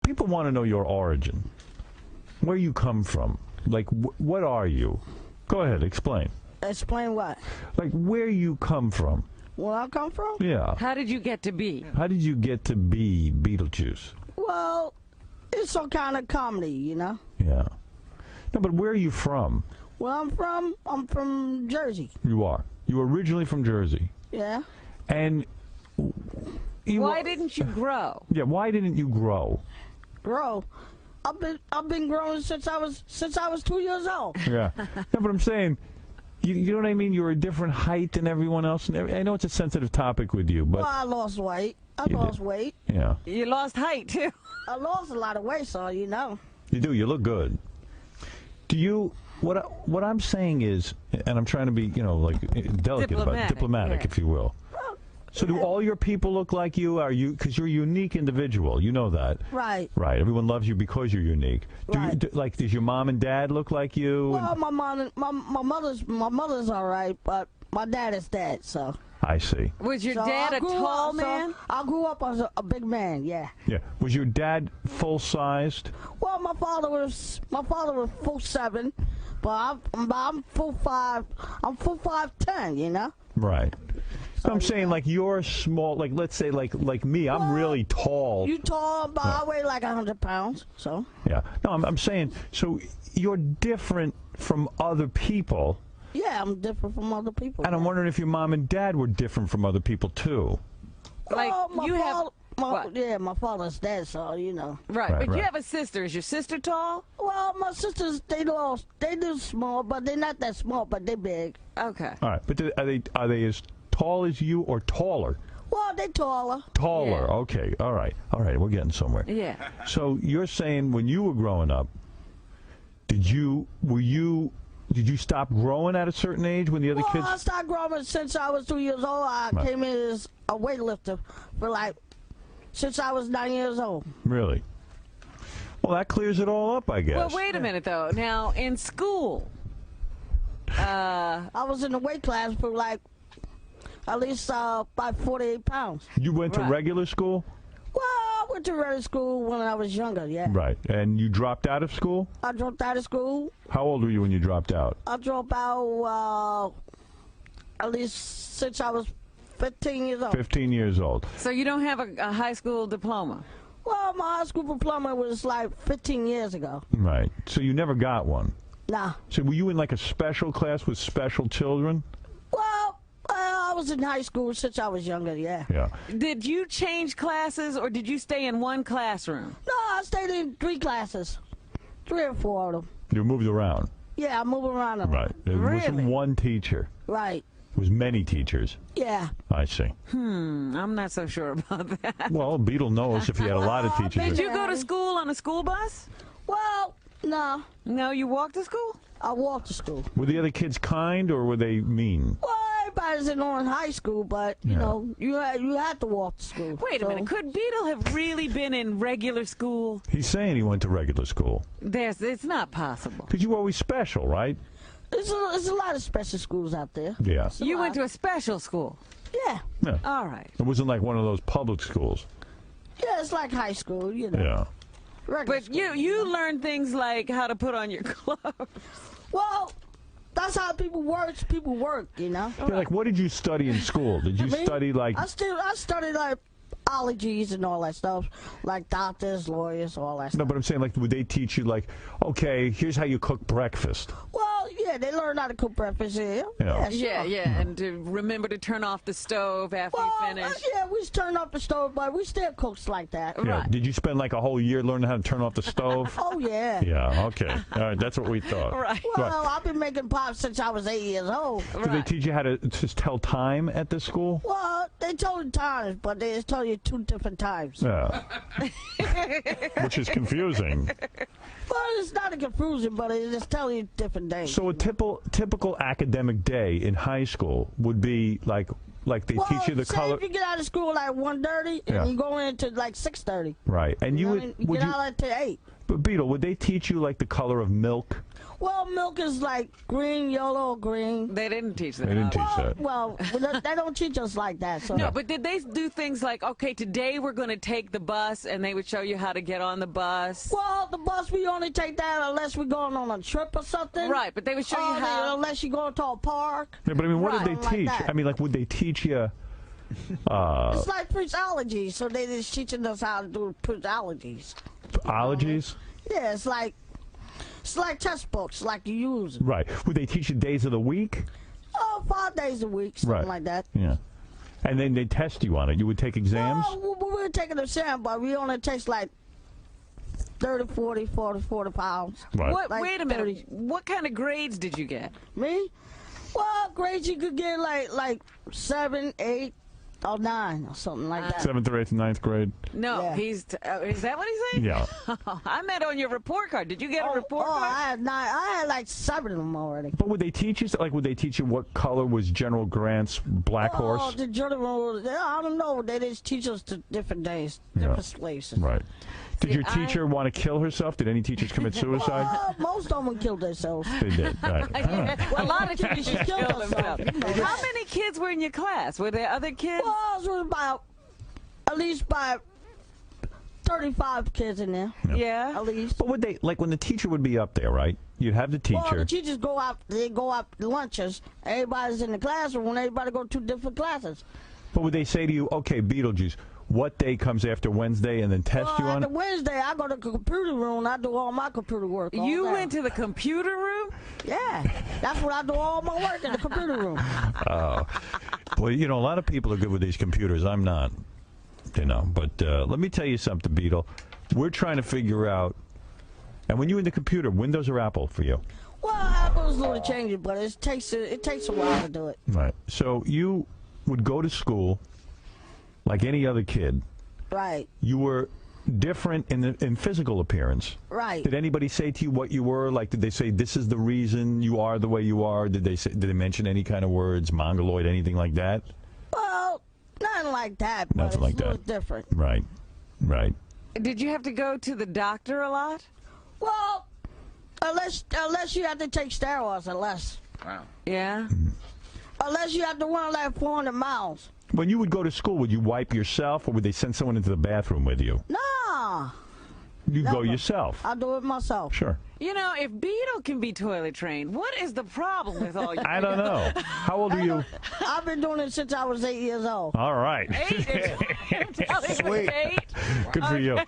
people want to know your origin, where you come from. Like, what are you? Go ahead, explain. Explain what? Like, where you come from. Where I come from? Yeah. How did you get to be? How did you get to be Beetlejuice? Well, it's some kind of comedy, you know. Yeah. No, but where are you from? Where I'm from Jersey. You are. You were originally from Jersey. Yeah. And why didn't you grow? Yeah, why didn't you grow? Grow. I've been growing since I was 2 years old. Yeah. No, but I'm saying, you know what I mean? You're a different height than everyone else. And I know it's a sensitive topic with you, but Well, I lost weight. I lost weight. Yeah. You lost height too. I lost a lot of weight, so you know. You do. You look good. Do you? What I'm saying is, and I'm trying to be, like delicate about it, diplomatic, if you will. So do all your people look like you? Are you? Because you're a unique individual. You know that. Right. Right. Everyone loves you because you're unique. Right. Does your mom and dad look like you? Well, my mother's all right, but my dad is dead, so. I see. Was your dad a tall man? I grew up as a big man. Yeah. Yeah. Was your dad full sized? Well, my father was full 7, but I'm full 5. I'm full 5'10", you know. Right. So I'm saying, like, you're small. Like, let's say, like me. I'm really tall. You tall, but I weigh like 100 pounds. So. Yeah. No, I'm saying. So you're different from other people. Yeah, I'm different from other people. And I'm wondering if your mom and dad were different from other people too. Like my father's dead, so you know. Right, but you have a sister. Is your sister tall? Well, my sisters they do small, but they're not that small, but they're big. Okay. All right, but are they as tall as you or taller? Well, they're taller. Taller. Yeah. Okay. All right. We're getting somewhere. Yeah. So you're saying when you were growing up, did you stop growing at a certain age when the other kids? I started growing since I was 2 years old. I came in as a weightlifter for since I was 9 years old. Really? Well, that clears it all up, I guess. Well, wait a minute though. Now in school, I was in the weight class for at least about 48 pounds. You went to regular school? Well, I went to regular school when I was younger, yeah. Right. And you dropped out of school? I dropped out of school. How old were you when you dropped out? I dropped out at least since I was 15 years old. 15 years old. So you don't have a high school diploma? Well, my high school diploma was like 15 years ago. Right. So you never got one? Nah. So were you in like a special class with special children? Well, I was in high school since I was younger, yeah. Yeah. Did you change classes or did you stay in one classroom? No, I stayed in 3 classes. 3 or 4 of them. You moved around? Yeah, I moved around them. Right. It wasn't one teacher. Right. It was many teachers. Yeah. I see. I'm not so sure about that. Well, Beetle knows if he had a lot of teachers. Did you go to school on a school bus? Well, no. No, you walked to school? I walked to school. Were the other kids kind or were they mean? Well, everybody's in high school, but, you know, you had to walk to school. Wait a minute. Could Beetle have really been in regular school? He's saying he went to regular school. It's not possible. Because you were always special, right? There's a lot of special schools out there. Yeah. You went to a special school? Yeah. Yeah. All right. It wasn't like one of those public schools. Yeah, it's like high school, you know. Yeah. Regular But school. you learned things like how to put on your clothes. Well, that's how people work, you know. Yeah, like, what did you study in school? Did you study, like... I studied, like, ologies and all that stuff, like doctors, lawyers, all that stuff. No, but I'm saying, like, would they teach you, like, okay, here's how you cook breakfast? Well, yeah, they learn how to cook breakfast here. Yeah. Sure. Yeah, and to remember to turn off the stove after you finish. Yeah, we turned off the stove, but we still cooks like that. Yeah. Did you spend, like, a whole year learning how to turn off the stove? Oh, yeah. Yeah, okay. All right, that's what we thought. Right. Well, I've been making pop since I was 8 years old. Did they teach you how to just tell time at this school? Well, they told you times, but they just told you 2 different times. Yeah. Which is confusing. Well, it's not a confusion, but it just tells you different days. So a typical academic day in high school would be like they teach you the say color. if you get out of school like 1:30 and you go into like 6:30. Right, and you get out at 8. But Beetle, would they teach you like the color of milk? Well, milk is like green, yellow, green. They didn't teach that. They didn't teach that. Well, they don't teach us like that. So. No, but did they do things like, okay, today we're going to take the bus, and they would show you how to get on the bus? Well, the bus, we only take that unless we're going on a trip or something. Right, but they would show you how. Unless you go to a park. Yeah, but I mean, what did they Right. teach? Like that. I mean, like, would they teach you? It's like phrenology, so they just teaching us how to do phrenologies. Ologies? Yeah, it's like textbooks, like you use. Right. Would they teach you days of the week? Oh, 5 days a week, something Right. like that. Yeah. And then they test you on it. You would take exams? Well, we were taking an exam, but we only takes like 30, 40 pounds. Right. What, Like wait a minute. 30. What kind of grades did you get? Me? Well, grades you could get like 7, 8, or 9 or something like that. 7th or 8th and 9th grade? No, Yeah. is that what he's saying? Yeah. I meant on your report card. Did you get a report card? I had 9. I had like 7 of them already. But would they teach you, like, would they teach you what color was General Grant's black Oh, horse? the general, I don't know. They just teach us to different days, different places. Right. Did See, your teacher want to kill herself? Did any teachers commit suicide? Most of them killed themselves. They did. Right. A lot of teachers She killed killed herself. themselves. You know that. How many kids were in your class? Were there other kids? Well, it was about, at least about 35 kids in there. Yeah. At least. But would they, like, when the teacher would be up there, right? You'd have the Well, teacher. the teachers go out, they go out to lunches. Everybody's in the classroom when everybody go to different classes. But would they say to you, okay, Beetlejuice, what day comes after Wednesday, and then test you Well, on after it? Wednesday, I go to the computer room and I do all my computer work. all You day. went to the computer room? Yeah, that's what I do all my work in the computer room. Well, you know, a lot of people are good with these computers. I'm not, you know. But let me tell you something, Beetle. We're trying to figure out, and when you're in the computer, Windows or Apple for you? Well, Apple's a little changing, but it takes a while to do it. Right. So you would go to school like any other kid. Right, You were different in physical appearance. right. Did anybody say to you what you were? Like, did they say this is the reason you are the way you are? Did they mention any kind of words, mongoloid, anything like that? Well, nothing like that. But Nothing like it's a little that. different. Right. Right. Did you have to go to the doctor a lot? Well, unless you have to take steroids, unless Yeah. you have to run like 400 miles. When you would go to school, would you wipe yourself, or would they send someone into the bathroom with you? Nah, You go Never. yourself. I do it myself. Sure. You know, if Beetle can be toilet trained, what is the problem with all you? I don't know. How old are you? I've been doing it since I was 8 years old. All right. Eight? Sweet. Good for you.